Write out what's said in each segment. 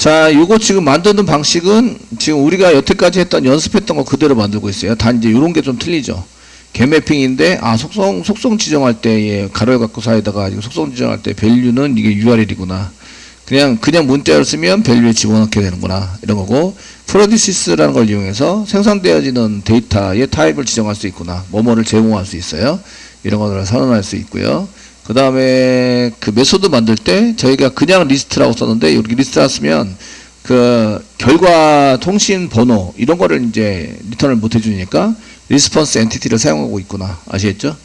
자, 요거 지금 만드는 방식은 지금 우리가 여태까지 했던 연습했던 거 그대로 만들고 있어요. 단 이제 요런 게 좀 틀리죠. 개매핑인데, 속성 지정할 때, 가로에 갖고 사이다가 속성 지정할 때 밸류는 이게 URL이구나. 그냥 문자를 쓰면 밸류에 집어넣게 되는구나. 이런 거고, 프로듀시스라는 걸 이용해서 생산되어지는 데이터의 타입을 지정할 수 있구나. 뭐뭐를 제공할 수 있어요. 이런 것들을 선언할 수 있고요. 그 다음에 그 메소드 만들 때 저희가 그냥 리스트라고 썼는데, 이렇게 리스트라 쓰면 그 결과 통신 번호 이런 거를 이제 리턴을 못 해주니까 리스폰스 엔티티를 사용하고 있구나. 아시겠죠?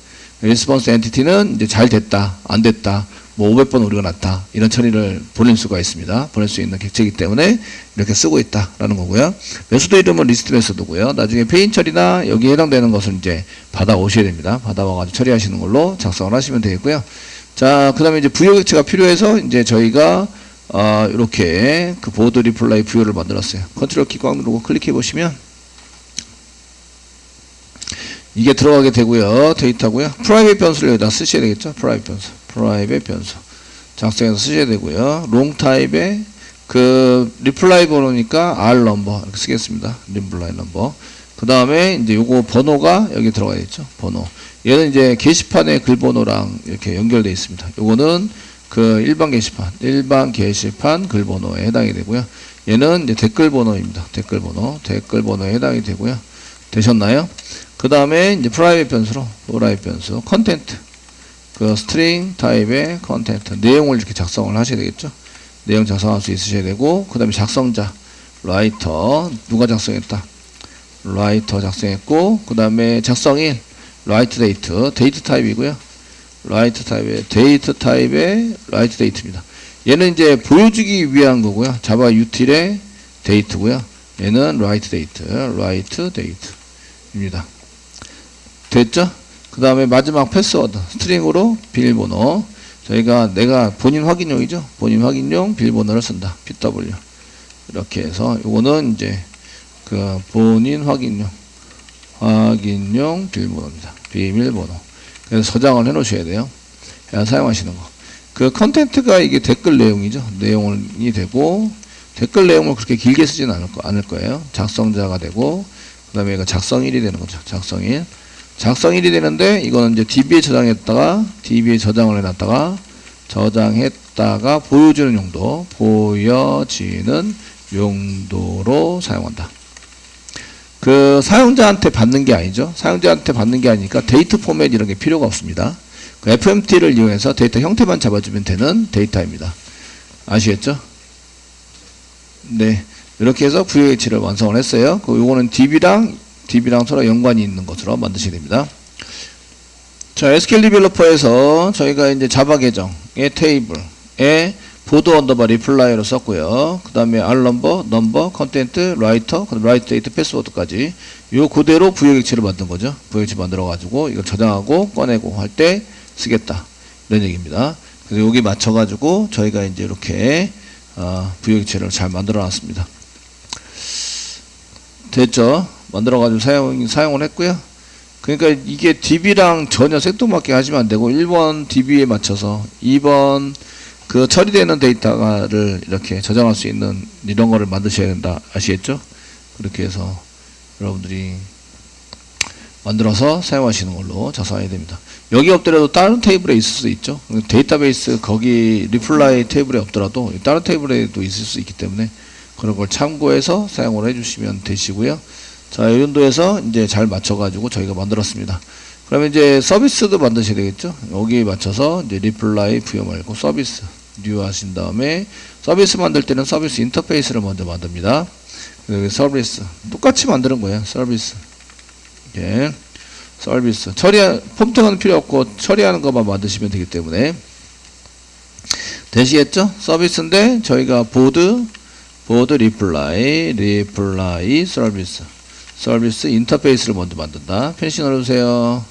리스폰스 엔티티는 이제 잘 됐다, 안 됐다, 뭐 500번 오류가 났다, 이런 처리를 보낼 수가 있습니다. 보낼 수 있는 객체이기 때문에 이렇게 쓰고 있다라는 거고요. 메소드 이름은 리스트 메소드고요. 나중에 페인 처리나 여기에 해당되는 것을 이제 받아오셔야 됩니다. 받아와가지고 처리하시는 걸로 작성을 하시면 되겠고요. 자, 그 다음에 이제 부여 객체가 필요해서 이제 저희가 이렇게 그 보드 리플라이 부여를 만들었어요. 컨트롤 키 꽉 누르고 클릭해 보시면 이게 들어가게 되고요. 데이터고요. 프라이빗 변수를 여기다 쓰셔야 되겠죠. 프라이빗 변수 작성해서 쓰셔야 되고요. 롱 타입의 그 리플라이 번호니까 R 넘버 이렇게 쓰겠습니다. 리플라이 넘버. 그 다음에 이제 요거 번호가 여기 들어가야겠죠. 번호. 얘는 이제 게시판의 글 번호랑 이렇게 연결되어 있습니다. 요거는 그 일반 게시판 글 번호에 해당이 되고요. 얘는 이제 댓글 번호입니다. 댓글 번호에 해당이 되고요. 되셨나요? 그 다음에 이제 프라이빗 변수로 컨텐트 그 스트링 타입의 컨텐트 내용을 이렇게 작성을 하셔야 되겠죠. 내용 작성할 수 있으셔야 되고, 그 다음에 작성자 라이터 누가 작성했다. 라이터 작성했고, 그 다음에 작성일 라이트 데이트 타입이고요. 데이트 타입의 라이트 데이트입니다. 얘는 이제 보여주기 위한 거고요. 자바 util의 데이트고요. 얘는 라이트 데이트입니다. 됐죠? 그 다음에 마지막 패스워드 스트링으로 비밀번호, 저희가 내가 본인 확인용이죠. 본인 확인용 비밀번호를 쓴다. PW 이렇게 해서 요거는 이제 그 본인 확인용 비밀번호입니다. 비밀번호. 그래서 저장을 해 놓으셔야 돼요. 사용하시는 거. 그 컨텐트가 이게 댓글 내용이죠. 내용이 되고, 댓글 내용을 그렇게 길게 쓰진 않을 거예요. 작성자가 되고, 그 다음에 이거 작성일이 되는 거죠. 작성일이 되는데, 이거는 이제 DB에 저장했다가, DB에 저장을 해놨다가, 보여지는 용도로 사용한다. 그 사용자한테 받는 게 아니죠. 사용자한테 받는 게 아니니까 데이터 포맷 이런 게 필요가 없습니다. 그 FMT를 이용해서 데이터 형태만 잡아주면 되는 데이터입니다. 아시겠죠? 네. 이렇게 해서 부여 객체를 완성을 했어요. 요거는 DB랑 서로 연관이 있는 것으로 만드셔야 됩니다. 자, SQL 디벨로퍼에서 저희가 이제 자바 계정의 테이블에 보드 언더바 리플라이로 썼고요. 그 다음에 R 넘버, 컨텐트, 라이터, 라이트 데이트, 패스워드까지 요 그대로 부여 객체를 만든 거죠. 부여 객체 만들어 가지고 이걸 저장하고 꺼내고 할 때 쓰겠다. 이런 얘기입니다. 그래서 여기 맞춰 가지고 저희가 이제 이렇게 부여 객체를 잘 만들어 놨습니다. 됐죠? 만들어 가지고 사용을 했고요. 그러니까 이게 DB랑 전혀 생뚱맞게 하시면 안 되고 1번 DB에 맞춰서 2번 그 처리되는 데이터를 이렇게 저장할 수 있는 이런 거를 만드셔야 된다. 아시겠죠? 그렇게 해서 여러분들이 만들어서 사용하시는 걸로 작성해야 됩니다. 여기 없더라도 다른 테이블에 있을 수 있죠. 데이터베이스 거기 리플라이 테이블에 없더라도 다른 테이블에도 있을 수 있기 때문에 그런 걸 참고해서 사용을 해주시면 되시고요. 자, 이 정도에서 이제 잘 맞춰가지고 저희가 만들었습니다. 그러면 이제 서비스도 만드셔야 되겠죠. 여기에 맞춰서 이제 리플라이 부여 말고 서비스 뉴 하신 다음에 서비스 만들 때는 서비스 인터페이스를 먼저 만듭니다. 여기 서비스 똑같이 만드는 거예요. 서비스 이렇게 서비스 폼팅은 필요 없고 처리하는 것만 만드시면 되기 때문에 되시겠죠? 서비스인데 저희가 보드 리플라이 서비스 인터페이스를 먼저 만든다. 펜시 넣어주세요.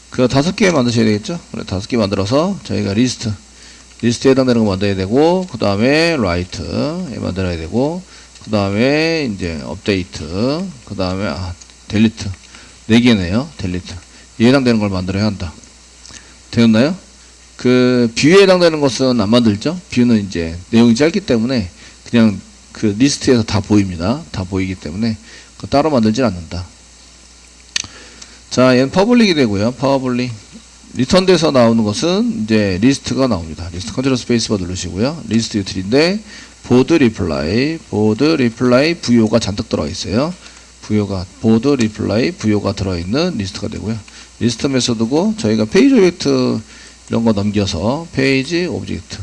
그 5개 만드셔야 되겠죠? 5개 만들어서 저희가 리스트에 해당되는 거 만들어야 되고, 그 다음에 라이트에 만들어야 되고, 그 다음에 이제 업데이트, 그 다음에 델리트 4개네요. 델리트 이에 해당되는 걸 만들어야 한다. 되었나요? 그 뷰에 해당되는 것은 안 만들죠. 뷰는 이제 내용이 짧기 때문에 그냥 그 리스트에서 다 보입니다. 다 보이기 때문에 따로 만들진 않는다. 자, 얘는 퍼블릭이 되고요. 퍼블릭. 리턴돼서 나오는 것은 이제 리스트가 나옵니다. 리스트 컨트롤 스페이스바 누르시고요. 리스트 유틸인데 보드 리플라이 부요가 잔뜩 들어가 있어요. 부요가 보드 리플라이 부요가 들어있는 리스트가 되고요. 리스트 메소드고 저희가 페이지 오브젝트 이런 거 넘겨서 페이지 오브젝트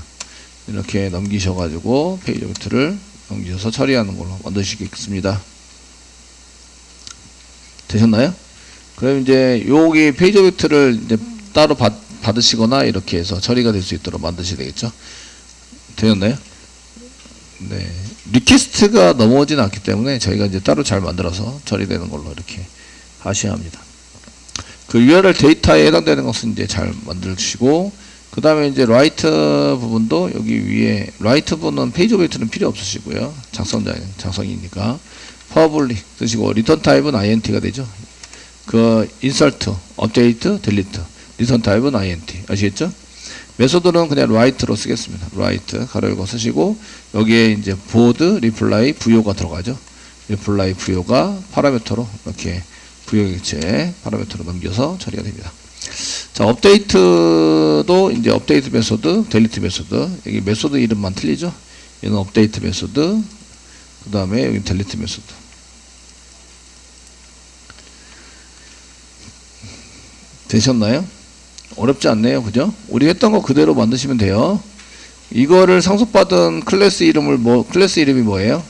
이렇게 넘기셔가지고 페이지 오브젝트를 넘기셔서 처리하는 걸로 만드시겠습니다. 되셨나요? 그럼 이제 여기 페이지 오브젝트를 이제 따로 받으시거나 이렇게 해서 처리가 될 수 있도록 만드셔야 되겠죠. 되셨나요? 네. 리퀘스트가 넘어오진 않기 때문에 저희가 이제 따로 잘 만들어서 처리되는 걸로 이렇게 하셔야 합니다. 그 URL 데이터에 해당되는 것은 이제 잘 만들어주시고, 그 다음에 이제 라이트 부분도 여기 위에, 라이트 부분은 페이지 오브젝트는 필요 없으시고요. 작성이니까. 퍼블릭 쓰시고, 리턴 타입은 INT가 되죠. 그, 인설트, 업데이트, 딜리트. 리턴 타입은 INT. 아시겠죠? 메소드는 그냥 write로 쓰겠습니다. write 가로 열고 쓰시고, 여기에 이제 보드 리플라이 부요가 들어가죠. 리플라이 부요가 파라미터로 이렇게 부요 객체 파라미터로 넘겨서 처리가 됩니다. 자, 업데이트도 이제 업데이트 메소드, 델리트 메소드. 여기 메소드 이름만 틀리죠. 얘는 업데이트 메소드. 그 다음에 여기 델리트 메소드. 되셨나요? 어렵지 않네요. 그죠? 우리 했던 거 그대로 만드시면 돼요. 이거를 상속받은 클래스 이름을 클래스 이름이 뭐예요?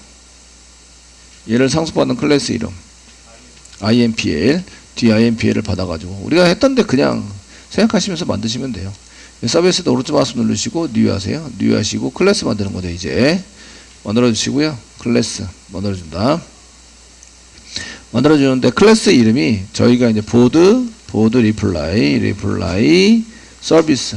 얘를 상속받은 클래스 이름. IMPL. DIMPL을 받아가지고. 우리가 했던데 그냥 생각하시면서 만드시면 돼요. 서비스도 오른쪽 마우스 누르시고, 뉴 하세요. 뉴 하시고, 클래스 만드는 거죠, 이제. 만들어주시고요. 클래스. 만들어준다. 만들어주는데, 클래스 이름이 저희가 이제 보드 리플라이, 서비스,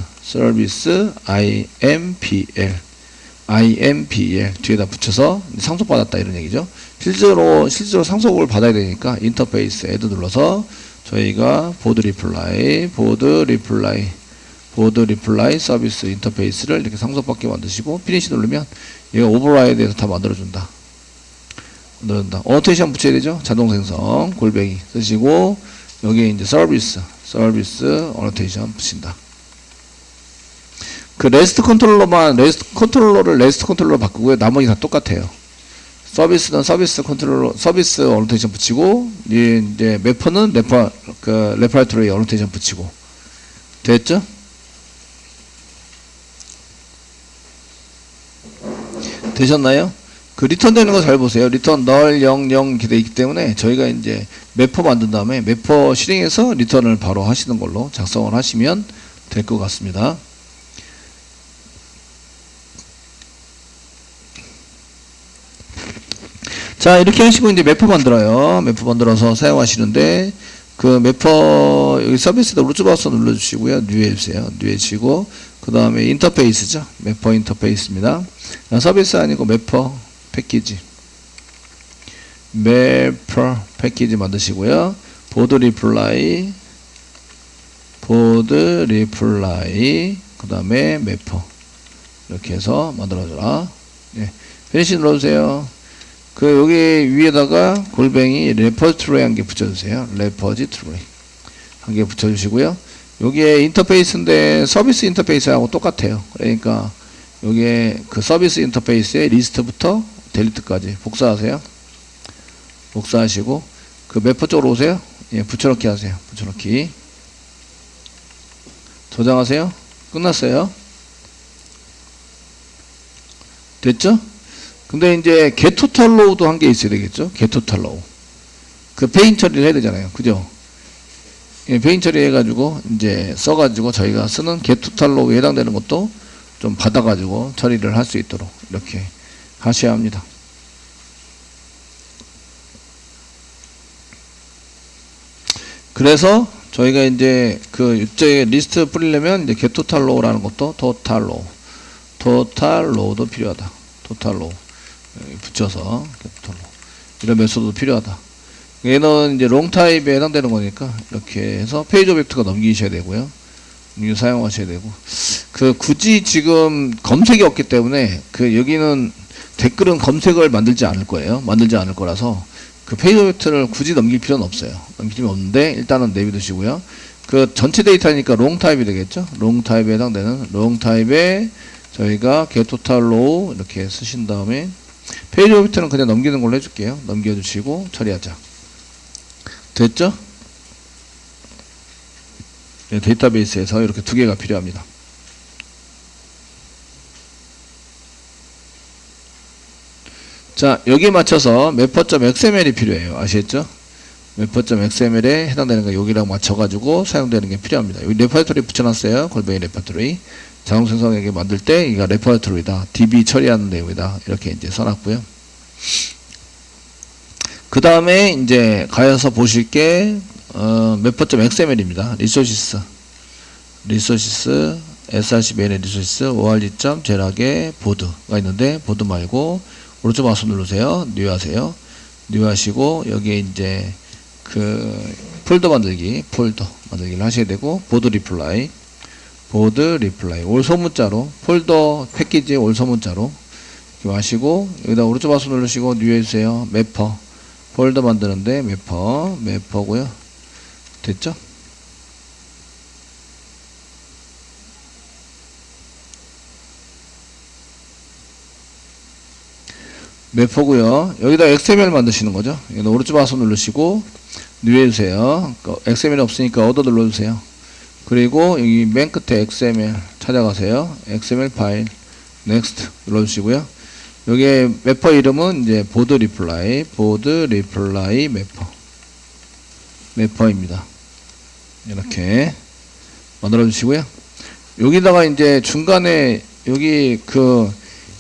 IMPL 뒤에다 붙여서 상속받았다 이런 얘기죠. 실제로 상속을 받아야 되니까 인터페이스 애드 눌러서 저희가 보드 리플라이 서비스 인터페이스를 이렇게 상속받게 만드시고 피니시 누르면 얘가 오버라이드에서 다 만들어준다. 어노테이션 붙여야 되죠. 자동 생성 골뱅이 쓰시고 여기에 이제 서비스 어노테이션 붙인다. 그 레스트 컨트롤러를 레스트 컨트롤러 바꾸고요. 나머지 다 똑같아요. 서비스는 서비스 어노테이션 붙이고, 이제 매퍼는 레퍼레터리 어노테이션 붙이고. 됐죠? 되셨나요? 그 리턴 되는 거 잘 보세요. 리턴 널 0 이렇게 돼 있기 때문에 저희가 이제 매퍼 만든 다음에 매퍼 실행해서 리턴을 바로 하시는 걸로 작성을 하시면 될 것 같습니다. 자, 이렇게 하시고 이제 매퍼 만들어요. 매퍼 만들어서 사용하시는데 그 매퍼 여기 서비스에다 오른쪽 마우스 눌러주시고요. 뉴 해주세요. 뉴 해주시고 그 다음에 인터페이스죠. 매퍼 인터페이스입니다. 서비스 아니고 매퍼 패키지 만드시고요. 보드 리플라이 그 다음에 매퍼 이렇게 해서 만들어줘라. 네. 피니시 눌러주세요. 그 여기 위에다가 골뱅이 레퍼지트리 한 개 붙여주세요. 레퍼지트리 한 개 붙여주시고요. 여기에 인터페이스인데 서비스 인터페이스하고 똑같아요. 그러니까 여기에 그 서비스 인터페이스의 리스트부터 델리트까지 복사하세요. 복사하시고 그 매퍼 쪽으로 오세요. 예, 붙여넣기 하세요. 붙여넣기 저장하세요. 끝났어요. 됐죠? 근데 이제 getTotalRow도 한 개 있어야 되겠죠? getTotalRow. 그 페인 처리를 해야 되잖아요. 그죠? 예, 페인 처리 해가지고 이제 써가지고 저희가 쓰는 getTotalRow에 해당되는 것도 좀 받아가지고 처리를 할 수 있도록 이렇게 하셔야 합니다. 그래서 저희가 이제 그 육제 리스트 뿌리려면 이제 getTotalRow라는 것도 totalRow도 필요하다. totalRow 붙여서 getTotalRow 이런 메소드도 필요하다. 얘는 이제 롱 타입에 해당되는 거니까 이렇게 해서 페이지 오브젝트가 넘기셔야 되고요. 사용하셔야 되고 그 굳이 지금 검색이 없기 때문에 그 여기는 댓글은 검색을 만들지 않을 거예요. 만들지 않을 거라서 그 페이지 오브젝트를 굳이 넘길 필요는 없어요. 넘길 필요는 없는데 일단은 내비두시고요. 그 전체 데이터니까 롱 타입이 되겠죠. 롱 타입에 해당되는 롱 타입에 저희가 get total row 이렇게 쓰신 다음에 페이지 오브젝트는 그냥 넘기는 걸로 해줄게요. 넘겨주시고 처리하자. 됐죠? 네, 데이터베이스에서 이렇게 두 개가 필요합니다. 자, 여기에 맞춰서 mapper.xml이 필요해요. 아시겠죠? mapper.xml에 해당되는 거 여기랑 맞춰가지고 사용되는 게 필요합니다. 여기 레퍼토리 붙여놨어요. 골뱅이 레퍼토리. 자동 생성에게 만들 때 이거 레퍼토리다. DB 처리하는 내용이다. 이렇게 이제 써놨고요. 그 다음에 이제 가서 보실 게 mapper.xml입니다. 리소시스 srcbn의 리소시스 org.제락의 보드가 있는데 보드 말고 오른쪽 마우스 누르세요. 뉴 하세요. 뉴 하시고 여기에 이제 그 폴더 만들기를 하셔야 되고 보드 리플라이 올 소문자로 폴더 패키지 올 소문자로 이렇게 하시고 여기다 오른쪽 마우스 누르시고 뉴 해주세요. 매퍼 폴더 만드는데 매퍼고요. 됐죠? 매퍼고요. 여기다 XML 만드시는 거죠. 여기다 오른쪽 마우스 누르시고 뉴 해주세요. XML 없으니까 얻어 눌러주세요. 그리고 여기 맨 끝에 XML 찾아가세요. XML 파일 넥스트 눌러주시고요. 여기에 매퍼 이름은 이제 보드 리플라이 매퍼입니다. 이렇게 만들어 주시고요. 여기다가 이제 중간에 여기 그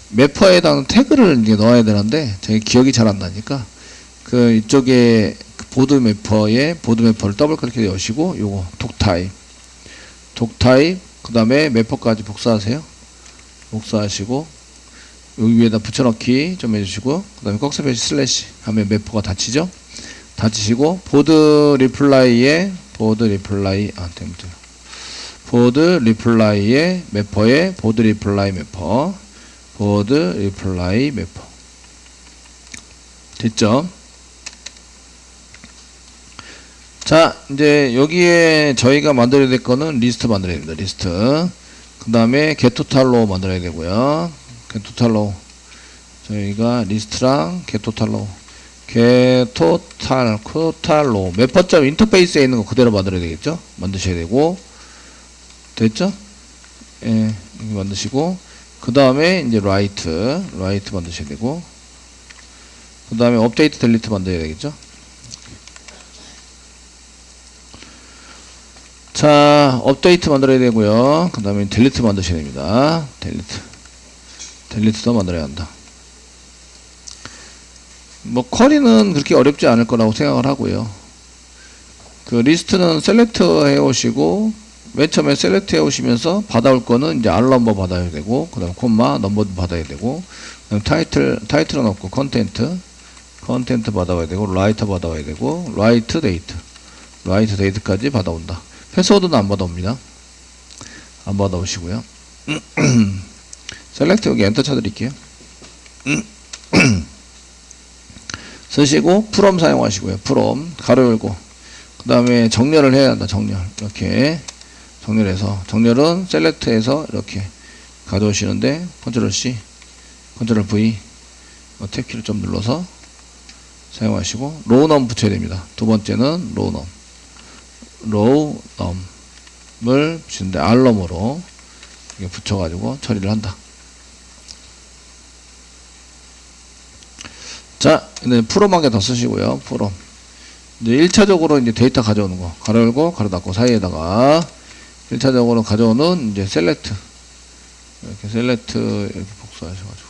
매퍼에 해당하는 태그를 이제 넣어야 되는데 제가 기억이 잘 안 나니까 그 이쪽에 보드 매퍼를 더블 클릭해 여시고 요거 독타입 그 다음에 매퍼까지 복사하시고 여기 위에다 붙여넣기 좀 해주시고 그 다음에 꺽쇠표시 슬래시 하면 매퍼가 닫히시고 보드 리플라이에 매퍼에 보드 리플라이 매퍼 됐죠? 자, 이제 여기에 저희가 만들어야 될 거는 리스트 만들어야 됩니다. 리스트. 그 다음에 getTotal로 만들어야 되고요. getTotal로 저희가 리스트랑 getTotal로 매퍼점 인터페이스에 있는 거 그대로 만들어야 되겠죠? 만드셔야 되고 됐죠? 예, 여기 만드시고 그 다음에 이제 라이트 만드셔야 되고 그 다음에 업데이트 델리트 만들어야 되겠죠? 자, 업데이트 만들어야 되고요. 그 다음에 델리트 만드셔야 됩니다. 델리트도 만들어야 한다. 뭐 쿼리는 그렇게 어렵지 않을 거라고 생각을 하고요. 그 리스트는 셀렉트 해 오시고 맨 처음에 셀렉트 해 오시면서 받아올 거는 이제 R 넘버 받아야 되고 그 다음 콤마 넘버도 받아야 되고 그 다음 타이틀은 없고 컨텐트 받아와야 되고 라이터 받아와야 되고 라이트 데이트까지 받아온다. 패스워드는 안 받아옵니다. 안 받아오시고요. 셀렉트 여기 엔터 쳐드릴게요. 쓰시고 프롬 사용하시고요. 프롬 가로 열고 그 다음에 정렬을 해야 한다. 이렇게 정렬해서 정렬은 셀렉트에서 이렇게 가져오시는데 컨트롤 C 컨트롤 V 탭키를 좀 눌러서 사용하시고 로우넘 붙여야 됩니다. 두 번째는 로우넘을 붙이는데 알럼으로 붙여가지고 처리를 한다. 자, 이제 프롬 한 개 더 쓰시고요. 프롬. 이제 1차적으로 이제 데이터 가져오는 거. 가로 열고, 가로 닫고 사이에다가 1차적으로 가져오는 이제 셀렉트. 이렇게 셀렉트 이렇게 복사하셔가지고.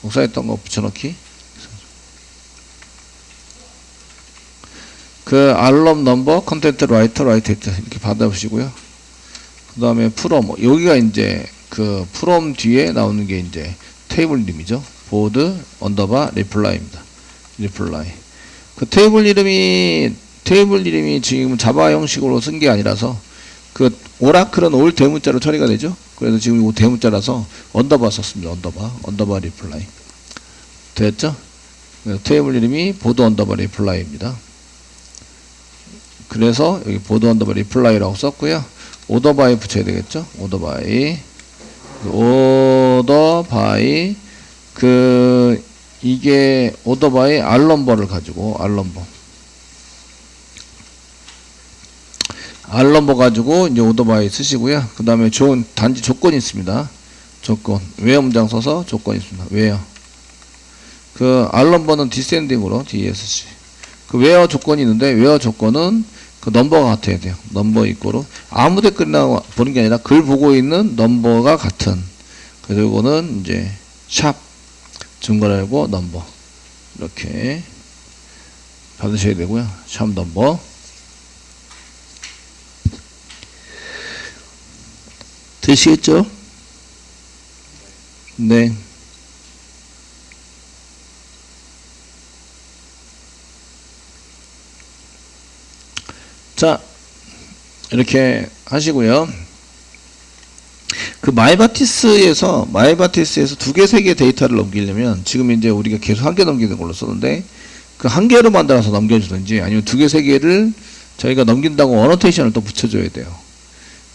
복사했던 거 붙여넣기. 그 알럼 넘버, 컨텐트 라이터 이렇게 받아보시고요. 그 다음에 프롬. 여기가 이제 그 프롬 뒤에 나오는 게 이제 테이블 이름이죠. 보드 언더바 리플라이입니다. 리플라이. 그 테이블 이름이 지금 자바 형식으로 쓴 게 아니라서 그 오라클은 올 대문자로 처리가 되죠. 그래서 지금 이거 대문자라서 언더바 썼습니다. 언더바 리플라이. 됐죠? 테이블 이름이 보드 언더바 리플라이입니다. 그래서 여기 보드 언더바 리플라이라고 썼고요. 오더바이 붙여야 되겠죠? 오더바이 이게 오더바이 알넘버를 가지고 알넘버 가지고 이제 오더바이 쓰시고요. 그 다음에 단지 조건이 있습니다. 조건 웨어 문장 써서 조건이 있습니다. 웨어 그 알넘버는 디센딩으로 DSC 그 웨어 조건이 있는데 웨어 조건은 그 넘버가 같아야 돼요. 넘버 이꼬로 아무 댓글이나 보는 게 아니라 글 보고 있는 넘버가 같은. 그래서 이거는 이제 샵 증거라고 넘버 이렇게 받으셔야 되고요. 샵 넘버 되시겠죠? 네. 자, 이렇게 하시고요. 그 마이바티스에서 두 개, 세 개 데이터를 넘기려면 지금 이제 우리가 계속 한 개 넘기는 걸로 썼는데 그 한 개로 만들어서 넘겨주든지 아니면 두 개, 세 개를 저희가 넘긴다고 어노테이션을 또 붙여줘야 돼요.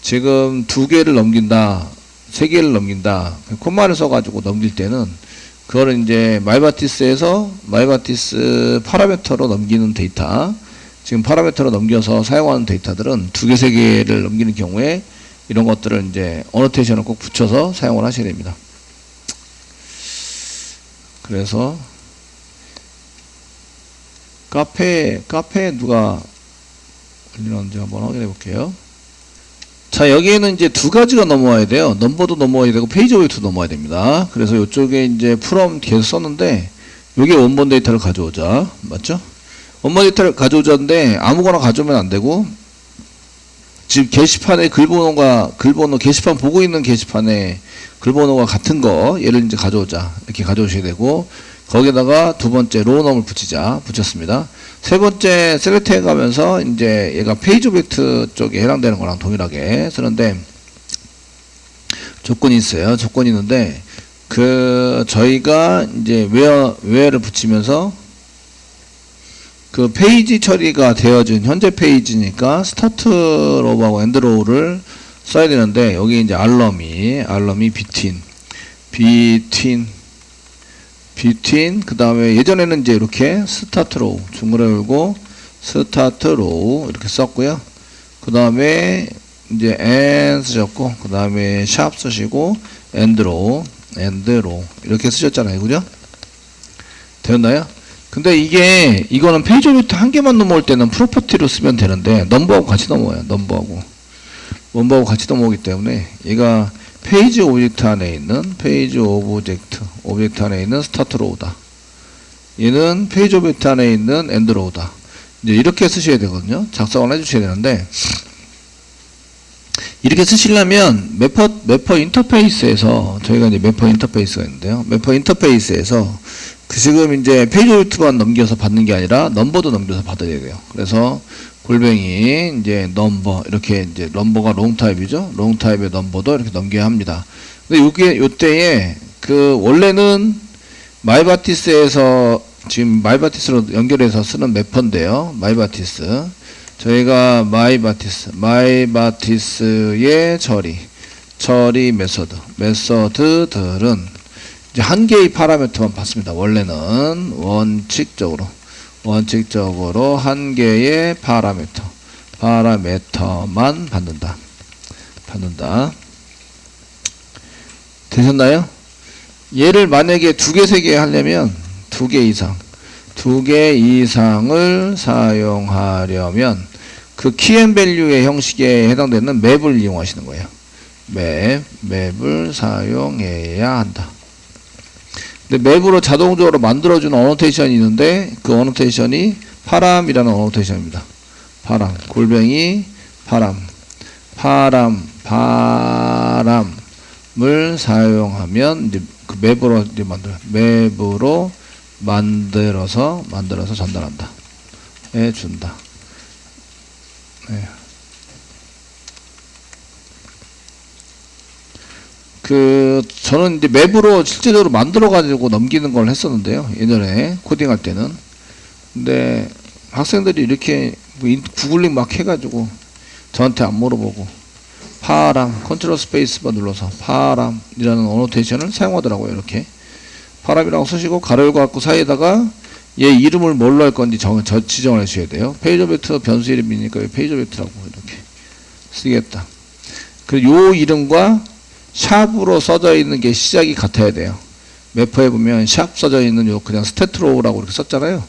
지금 두 개를 넘긴다, 세 개를 넘긴다, 콤마를 써가지고 넘길 때는 그거를 이제 마이바티스 파라미터로 넘기는 데이터, 지금 파라미터로 넘겨서 사용하는 데이터들은 두 개, 세 개를 넘기는 경우에 이런 것들을 이제 어노테이션을 꼭 붙여서 사용을 하셔야 됩니다. 그래서 카페에 누가 올리는지 한번 확인해 볼게요. 자, 여기에는 이제 두 가지가 넘어와야 돼요. 넘버도 넘어와야 되고 페이지 웨이트도 넘어와야 됩니다. 그래서 이쪽에 이제 from 계속 썼는데 여기에 원본 데이터를 가져오자. 맞죠? 원본 데이터를 가져오자인데 아무거나 가져오면 안 되고 지금 게시판에 게시판 보고 있는 게시판에 글번호가 같은 거 얘를 이제 가져오자. 이렇게 가져오셔야 되고 거기다가 두 번째 로우넘을 붙였습니다. 세 번째 셀렉트 해가면서 이제 얘가 페이지 오브젝트 쪽에 해당되는 거랑 동일하게 쓰는데 조건이 있어요. 조건이 있는데 저희가 이제 웨어를 붙이면서 그 페이지 처리가 되어진 현재 페이지니까 스타트 로우하고 엔드 로우를 써야 되는데 여기 이제 알럼이 between 그 다음에 예전에는 이제 이렇게 스타트 로우 중괄호 열고 스타트 로우 이렇게 썼고요. 그 다음에 이제 and 쓰셨고 그 다음에 샵 쓰시고 end row 이렇게 쓰셨잖아요. 그죠? 되었나요? 근데 이거는 페이지 오브젝트 한 개만 넘어올 때는 프로퍼티로 쓰면 되는데 넘버하고 같이 넘어와요. 넘버하고 같이 넘어오기 때문에 얘가 페이지 오브젝트 안에 있는 오브젝트 안에 있는 스타트 로우다. 얘는 페이지 오브젝트 안에 있는 엔드 로우다. 이제 이렇게 쓰셔야 되거든요. 작성을 해주셔야 되는데 이렇게 쓰시려면 매퍼 인터페이스에서 저희가 이제 매퍼 인터페이스가 있는데요. 매퍼 인터페이스에서 지금 이제 페이지 오브젝트만 넘겨서 받는 게 아니라 넘버도 넘겨서 받아야 돼요. 그래서 골뱅이 이제 넘버 이렇게 이제 넘버가 롱 타입이죠. 롱 타입의 넘버도 이렇게 넘겨야 합니다. 근데 요때에 원래는 마이바티스에서 지금 마이바티스로 연결해서 쓰는 매퍼인데요. 마이바티스 저희가 마이바티스의 처리 메서드들은 이제 한 개의 파라미터만 받습니다. 원래는 원칙적으로 한 개의 파라미터만 받는다. 되셨나요? 얘를 만약에 두 개, 세 개 하려면 두 개 이상을 사용하려면 그 키앤밸류의 형식에 해당되는 맵을 이용하시는 거예요. 맵을 사용해야 한다. 근데 맵으로 자동적으로 만들어주는 어노테이션이 있는데 그 어노테이션이 파람이라는 어노테이션입니다. 골뱅이 파람을 사용하면 이제 그 맵으로 만들어서 전달한다. 해준다. 네. 저는 이제 맵으로 실제적으로 만들어가지고 넘기는 걸 했었는데요. 예전에 코딩할 때는. 근데 학생들이 이렇게 구글링 막 해가지고 저한테 안 물어보고 파람, 컨트롤 스페이스바 눌러서 파람이라는 어노테이션을 사용하더라고요. 이렇게. 파람이라고 쓰시고 가로 열고 닫고 사이에다가 얘 이름을 뭘로 할 건지 지정을 하셔야 돼요. 페이지 오브젝트 변수 이름이니까 페이지 오브젝트라고 이렇게 쓰겠다. 그리고 요 이름과 샵으로 써져 있는 게 시작이 같아야 돼요. 매퍼에 보면 샵 써져 있는 요 그냥 스태트로우라고 이렇게 썼잖아요.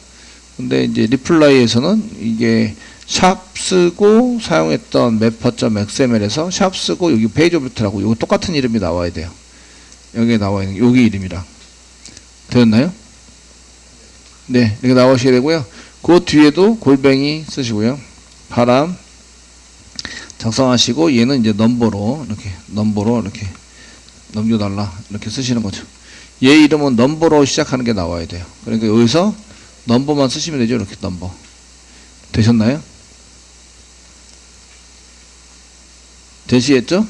근데 이제 리플라이에서는 이게 샵 쓰고 사용했던 매퍼.xml에서 샵 쓰고 여기 페이지 오브젝트라고 요거 똑같은 이름이 나와야 돼요. 여기에 나와 있는 여기 이름이랑. 되었나요? 네, 이렇게 나오셔야 되고요. 그 뒤에도 골뱅이 쓰시고요. 바람 작성하시고 얘는 이제 넘버로 이렇게 넘겨달라 이렇게 쓰시는 거죠. 얘 이름은 넘버로 시작하는 게 나와야 돼요. 그러니까 여기서 넘버만 쓰시면 되죠. 이렇게 넘버. 되셨나요? 되시겠죠?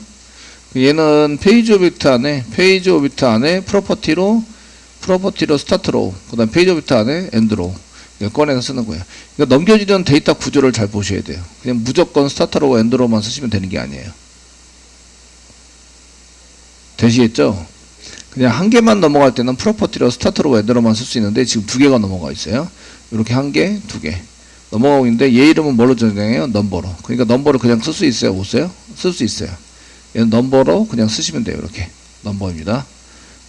얘는 페이지 오브젝트 안에 프로퍼티로 스타트로우, 그 다음 페이지 오브젝트 안에 엔드로우 꺼내서 쓰는 거예요. 그러니까 넘겨지는 데이터 구조를 잘 보셔야 돼요. 그냥 무조건 스타트로우, 엔드로우만 쓰시면 되는 게 아니에요. 되시겠죠? 그냥 한 개만 넘어갈 때는 프로퍼티로 스타트로우, 엔드로우만 쓸 수 있는데 지금 두 개가 넘어가 있어요. 이렇게 한 개, 두 개 넘어가고 있는데 얘 이름은 뭘로 저장해요? 넘버로. 그러니까 넘버를 그냥 쓸 수 있어요? 못 써요? 쓸 수 있어요. 얘는 넘버로 그냥 쓰시면 돼요. 이렇게 넘버입니다.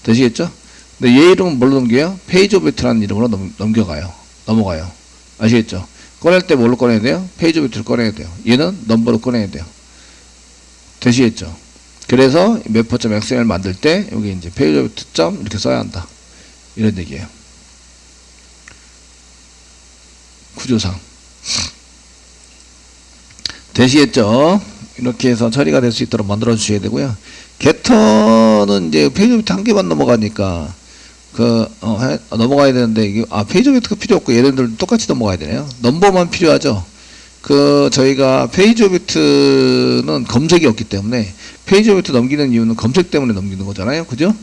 되시겠죠? 근데 얘 이름은 뭘로 넘겨요? 페이지 오브젝트라는 이름으로 넘어가요. 아시겠죠? 꺼낼 때 뭘로 꺼내야 돼요? 페이지 오브젝트를 꺼내야 돼요. 얘는 넘버로 꺼내야 돼요. 되시겠죠? 그래서 매퍼.xml 만들 때 여기 이제 페이지 오브젝트 점 이렇게 써야 한다. 이런 얘기예요. 구조상. 되시겠죠? 이렇게 해서 처리가 될 수 있도록 만들어 주셔야 되고요. 게터는 이제 페이지 오브젝트 한 개만 넘어가니까 넘어가야 되는데 이게 페이지 오브젝트가 필요 없고 얘네들 똑같이 넘어가야 되네요. 넘버만 필요하죠. 저희가 페이지 오브젝트는 검색이 없기 때문에 페이지 오브젝트 넘기는 이유는 검색 때문에 넘기는 거잖아요. 그죠?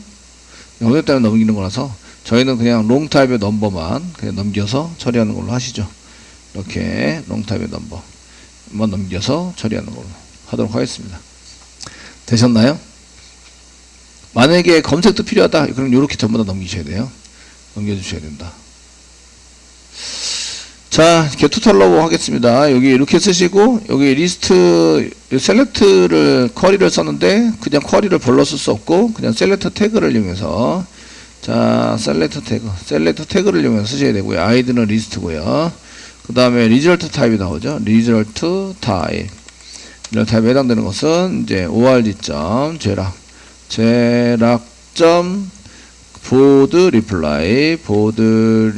검색 때문에 넘기는 거라서 저희는 그냥 롱 타입의 넘버만 그냥 넘겨서 처리하는 걸로 하시죠. 이렇게 롱 타입의 넘버만 넘겨서 처리하는 걸로 하도록 하겠습니다. 되셨나요? 만약에 검색도 필요하다. 그럼 이렇게 전부 다 넘기셔야 돼요. 넘겨주셔야 된다. 자, 게토탈러고 하겠습니다. 여기 이렇게 쓰시고 여기 리스트 셀렉트를 쿼리를 썼는데 그냥 쿼리를 별로 쓸 수 없고 그냥 셀렉트 태그를 이용해서 자, 셀렉트 태그를 이용해서 쓰셔야 되고요. 아이디는 리스트고요. 그 다음에 리절트 타입이 나오죠. 리절트 타입. 이런 타입에 해당되는 것은 이제 ord.gerak 보드 리플라이 보드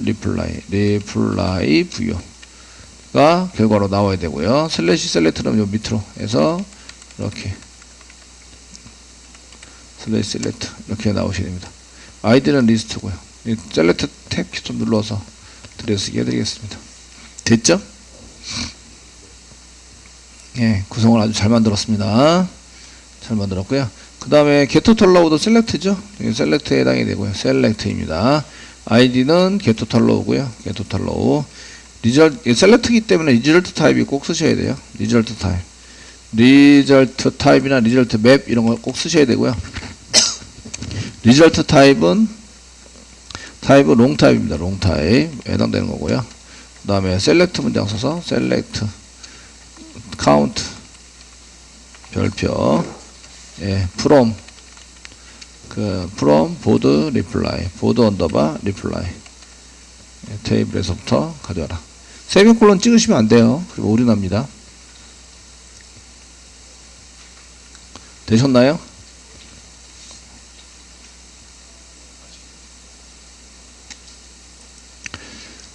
리플라이 부여가 결과로 나와야 되고요. 슬래시 셀렉트는 요 밑으로 해서 이렇게 슬래시 셀렉트 이렇게 나오셔야 됩니다. 아이디는 리스트고요. 셀렉트 탭 키 좀 눌러서 들여쓰기 해드리겠습니다. 됐죠? 예, 구성을 아주 잘 만들었습니다. 잘 만들었고요. 그 다음에 게토탈러우도 셀렉트죠. 셀렉트에 해당이 되고요. 셀렉트입니다. 아이디는 게토탈러우고요. 게토탈러우. 셀렉트이기 때문에 리절트 타입이 꼭 쓰셔야 돼요. 리절트 타입. 리절트 타입이나 리절트 맵 이런 거 꼭 쓰셔야 되고요. 리절트 타입은 롱 타입입니다. 롱 타입 해당되는 거고요. 그 다음에 셀렉트 문장 써서 셀렉트 카운트 별표 from 보드 리플라이 보드 언더바 리플라이 테이블에서부터 가져와라. 세미콜론 찍으시면 안 돼요. 그리고 오류 납니다. 되셨나요?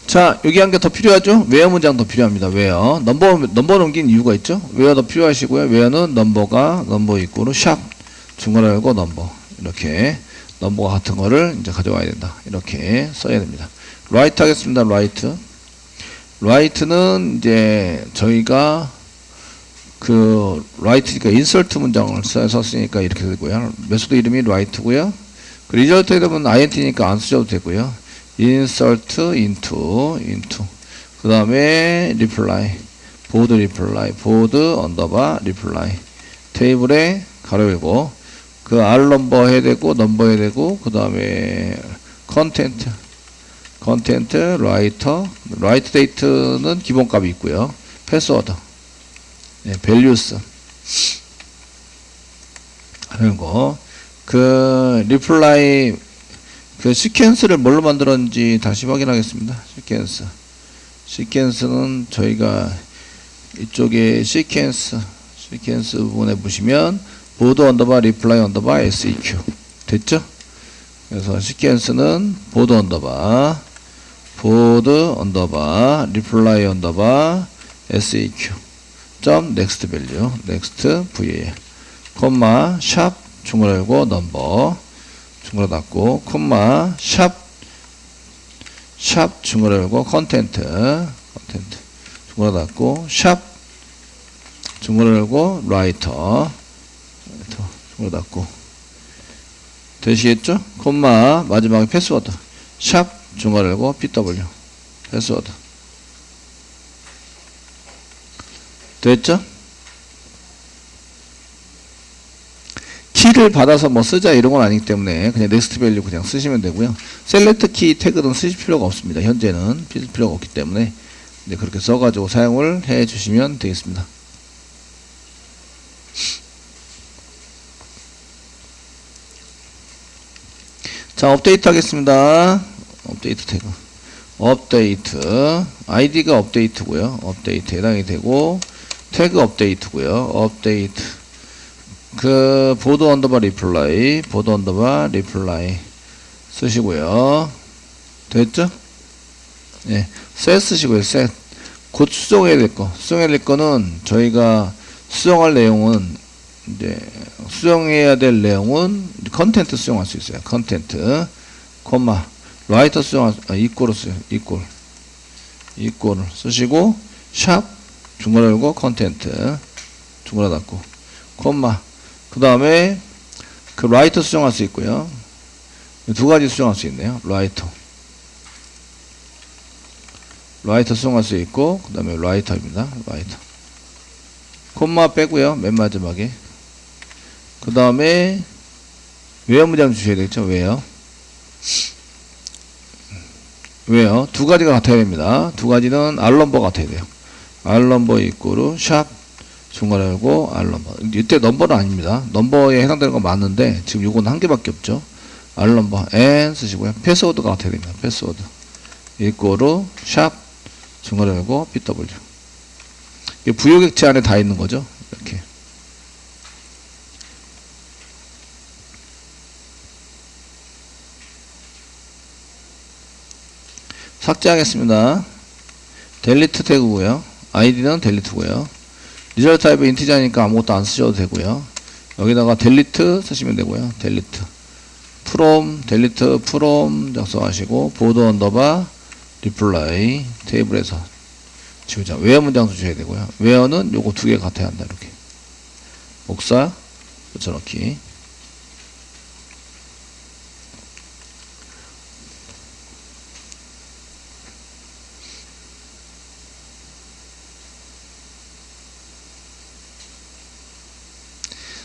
자, 여기 한 개 더 필요하죠? 웨어 문장 더 필요합니다. 웨어. 넘버 넘긴 이유가 있죠? 웨어 더 필요하시고요. 웨어는 넘버 이꼬르 샵. 중괄호 열고 넘버. 이렇게. 넘버가 같은 거를 이제 가져와야 된다. 이렇게 써야 됩니다. 라이트 하겠습니다. 라이트. 라이트는 이제 저희가 그 write니까 insert 문장을 썼으니까 이렇게 되고요. 메소드 이름이 write고요. 그 리절트에 되면 int니까 안 쓰셔도 되고요. insert into 그 다음에 reply board reply board 언더바 reply 테이블에 가로 열고 그 r 넘버 해야 되고 넘버 해야 되고 그 다음에 content write date는 기본값이 있고요. 패스워드 네, values 하는 거. 그 reply 그 시퀀스를 뭘로 만들었는지 다시 확인하겠습니다. 시퀀스는 저희가 이쪽에 시퀀스 부분에 보시면 board 언더바 reply 언더바 seq 됐죠? 그래서 시퀀스는 board 언더바 reply 언더바 seq 점 next value next var 콤마 샵 중괄호 열고 넘버 중괄호 닫고 콤마 샵 중괄호 열고 컨텐트 중괄호 닫고 샵 중괄호 열고 라이터 중괄호 닫고 되시겠죠? 콤마 마지막에 패스워드 샵 중괄호 열고 pw 패스워드 됐죠? 키를 받아서 뭐 쓰자 이런 건 아니기 때문에 그냥 넥스트 밸류 그냥 쓰시면 되고요. 셀렉트 키 태그는 쓰실 필요가 없습니다. 현재는 쓸 필요가 없기 때문에 이제 그렇게 써가지고 사용을 해 주시면 되겠습니다. 자, 업데이트 하겠습니다. 업데이트 태그. 업데이트. 아이디가 업데이트고요. 업데이트 해당이 되고 태그 업데이트고요. 업데이트. 그 보드 언더바 리플라이 쓰시고요. 됐죠? 예. 셋 쓰시고요. 셋. 곧 수정해야 될 거. 수정해야 될 거는 저희가 수정할 내용은 이제 수정해야 될 내용은 컨텐트 수정할 수 있어요. 컨텐트 콤마 라이터 수정할 이꼴을 쓰요. 이꼴을 쓰시고 샵 중괄호 열고 컨텐트 중괄호 닫고 콤마 그 다음에 그 라이터 수정할 수 있고요. 두 가지 수정할 수 있네요. 라이터 수정할 수 있고 그 다음에 라이터입니다. 라이터 콤마 빼고요. 맨 마지막에 그 다음에 웨어 문장 주셔야 되겠죠. 웨어 두 가지가 같아야 됩니다. 두 가지는 알넘버 같아야 돼요. 알넘버 이꼬르 샵 중괄호 열고 알넘버 이때 넘버는 아닙니다. 넘버에 해당되는 건 맞는데 지금 요건 한 개밖에 없죠. 알넘버 n 쓰시고요. 패스워드가 같아야 됩니다. 패스워드 이꼬르 샵 중괄호 열고 pw 이게 부여객체 안에 다 있는 거죠. 이렇게 삭제하겠습니다. 델리트 태그고요. 아이디는 델리트고요. 리절트 타입은 인티저니까 아무것도 안 쓰셔도 되고요. 여기다가 델리트 쓰시면 되고요. 델리트 델리트 프롬 작성하시고 보드 언더바 리플라이 테이블에서 지우자. 웨어 문장도 주셔야 되고요. 웨어는 요거 두 개 같아야 한다. 이렇게 복사 붙여넣기.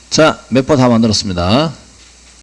자, 몇 번 다 만들었습니다.